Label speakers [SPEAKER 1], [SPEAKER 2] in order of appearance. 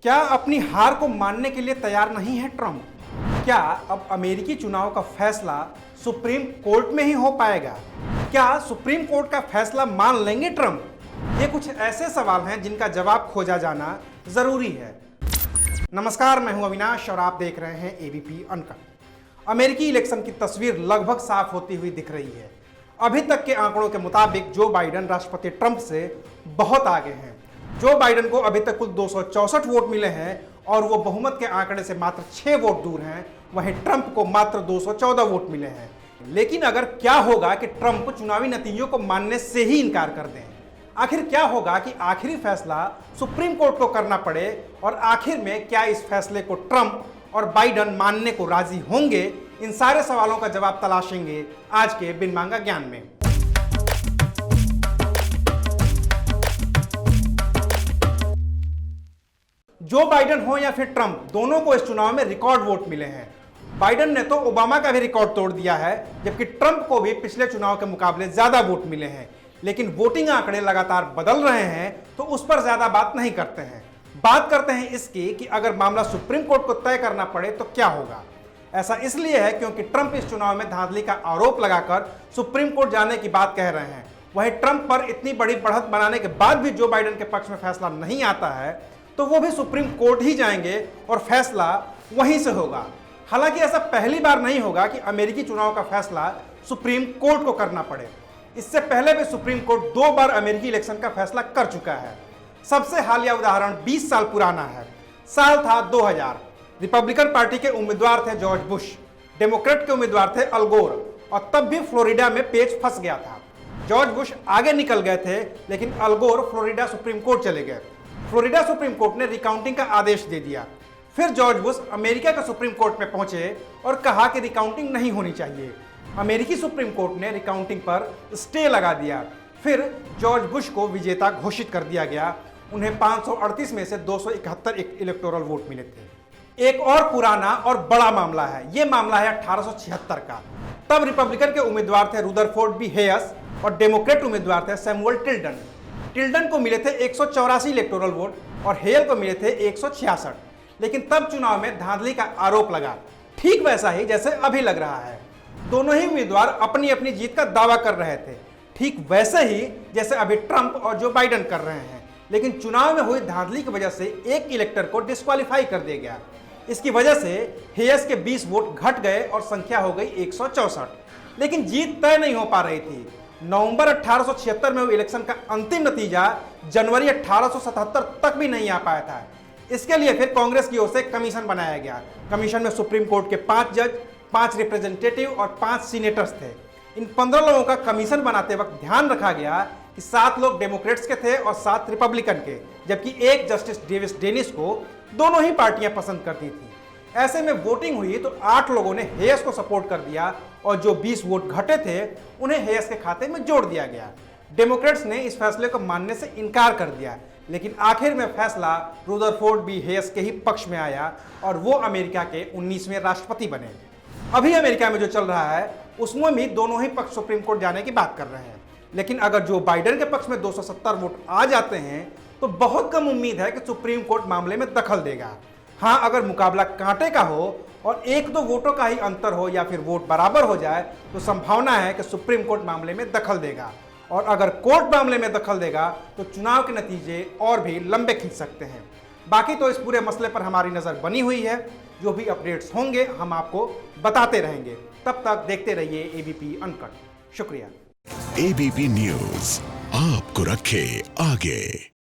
[SPEAKER 1] क्या अपनी हार को मानने के लिए तैयार नहीं है ट्रंप? क्या अब अमेरिकी चुनाव का फैसला सुप्रीम कोर्ट में ही हो पाएगा? क्या सुप्रीम कोर्ट का फैसला मान लेंगे ट्रंप? ये कुछ ऐसे सवाल हैं जिनका जवाब खोजा जाना जरूरी है। नमस्कार, मैं हूं अविनाश और आप देख रहे हैं एबीपी अनकट। अमेरिकी इलेक्शन की तस्वीर लगभग साफ होती हुई दिख रही है। अभी तक के आंकड़ों के मुताबिक जो बाइडेन राष्ट्रपति ट्रंप से बहुत आगे हैं। जो बाइडेन को अभी तक कुल 264 वोट मिले हैं और वो बहुमत के आंकड़े से मात्र 6 वोट दूर हैं। वहीं ट्रंप को मात्र 214 वोट मिले हैं। लेकिन अगर क्या होगा कि ट्रंप चुनावी नतीजों को मानने से ही इनकार कर दें? आखिर क्या होगा कि आखिरी फैसला सुप्रीम कोर्ट को करना पड़े और आखिर में क्या इस फैसले को ट्रंप और बाइडेन मानने को राजी होंगे? इन सारे सवालों का जवाब तलाशेंगे आज के बिन मांगा ज्ञान में। जो बाइडेन हो या फिर ट्रंप, दोनों को इस चुनाव में रिकॉर्ड वोट मिले हैं। बाइडेन ने तो ओबामा का भी रिकॉर्ड तोड़ दिया है, जबकि ट्रंप को भी पिछले चुनाव के मुकाबले ज्यादा वोट मिले हैं। लेकिन वोटिंग आंकड़े लगातार बदल रहे हैं तो उस पर ज्यादा बात नहीं करते हैं। बात करते हैं इसकी कि अगर मामला सुप्रीम कोर्ट को तय करना पड़े तो क्या होगा। ऐसा इसलिए है क्योंकि ट्रंप इस चुनाव में धांधली का आरोप लगाकर सुप्रीम कोर्ट जाने की बात कह रहे हैं। वहीं ट्रंप पर इतनी बड़ी बढ़त बनाने के बाद भी जो बाइडेन के पक्ष में फैसला नहीं आता है तो वो भी सुप्रीम कोर्ट ही जाएंगे और फैसला वहीं से होगा। हालांकि ऐसा पहली बार नहीं होगा कि अमेरिकी चुनाव का फैसला सुप्रीम कोर्ट को करना पड़े। इससे पहले भी सुप्रीम कोर्ट 2 बार अमेरिकी इलेक्शन का फैसला कर चुका है। सबसे हालिया उदाहरण 20 साल पुराना है। साल था 2000। रिपब्लिकन पार्टी के उम्मीदवार थे जॉर्ज बुश, डेमोक्रेट के उम्मीदवार थे अल गोर, और तब भी फ्लोरिडा में पेच फंस गया था। जॉर्ज बुश आगे निकल गए थे, लेकिन अल गोर फ्लोरिडा सुप्रीम कोर्ट चले गए। फ्लोरिडा सुप्रीम कोर्ट ने रिकाउंटिंग का आदेश दे दिया। फिर जॉर्ज बुश अमेरिका के सुप्रीम कोर्ट में पहुंचे और कहा कि रिकाउंटिंग नहीं होनी चाहिए। अमेरिकी सुप्रीम कोर्ट ने रिकाउंटिंग पर स्टे लगा दिया। फिर जॉर्ज बुश को विजेता घोषित कर दिया गया। उन्हें 538 में से 271 इलेक्टोरल वोट मिले थे। एक और पुराना और बड़ा मामला है। यह मामला है 1876 का। तब रिपब्लिकन के उम्मीदवार थे रुदरफोर्ड बी हेयस और डेमोक्रेट उम्मीदवार थे सैमुअल टिल्टन। टिल्टन को मिले थे 184 इलेक्टोरल वोट और हेयल को मिले थे 166। लेकिन तब चुनाव में धांधली का आरोप लगा, ठीक वैसा ही जैसे अभी लग रहा है। दोनों ही उम्मीदवार अपनी अपनी जीत का दावा कर रहे थे, ठीक वैसे ही जैसे अभी ट्रंप और जो बाइडेन कर रहे हैं। लेकिन चुनाव में हुई धांधली की वजह से एक इलेक्टर को डिस्क्वालीफाई कर दिया गया। इसकी वजह से हेयस के 20 वोट घट गए और संख्या हो गई 164। लेकिन जीत तय नहीं हो पा रही थी। नवंबर 1876 में हुए इलेक्शन का अंतिम नतीजा जनवरी 1877 तक भी नहीं आ पाया था। इसके लिए फिर कांग्रेस की ओर से कमीशन बनाया गया। कमीशन में सुप्रीम कोर्ट के 5 जज, 5 रिप्रेजेंटेटिव और 5 सीनेटर्स थे। इन 15 लोगों का कमीशन बनाते वक्त ध्यान रखा गया कि 7 लोग डेमोक्रेट्स के थे और 7 रिपब्लिकन के, जबकि एक जस्टिस डेविस डेनिस को दोनों ही पार्टियां पसंद करती थी। ऐसे में वोटिंग हुई तो 8 लोगों ने हेयस को सपोर्ट कर दिया और जो 20 वोट घटे थे उन्हें हेयस के खाते में जोड़ दिया गया। डेमोक्रेट्स ने इस फैसले को मानने से इनकार कर दिया, लेकिन आखिर में फैसला रुदरफोर्ड बी हेयस के ही पक्ष में आया और वो अमेरिका के 19वें राष्ट्रपति बने। अभी अमेरिका में जो चल रहा है उसमें भी दोनों ही पक्ष सुप्रीम कोर्ट जाने की बात कर रहे हैं। लेकिन अगर जो बाइडेन के पक्ष में 270 वोट आ जाते हैं तो बहुत कम उम्मीद है कि सुप्रीम कोर्ट मामले में दखल देगा। हाँ, अगर मुकाबला कांटे का हो और 1-2 वोटों का ही अंतर हो या फिर वोट बराबर हो जाए तो संभावना है कि सुप्रीम कोर्ट मामले में दखल देगा। और अगर कोर्ट मामले में दखल देगा तो चुनाव के नतीजे और भी लंबे खींच सकते हैं। बाकी तो इस पूरे मसले पर हमारी नज़र बनी हुई है। जो भी अपडेट्स होंगे हम आपको बताते रहेंगे। तब तक देखते रहिए एबीपी अनकट। शुक्रिया।
[SPEAKER 2] एबीपी न्यूज आपको रखे आगे।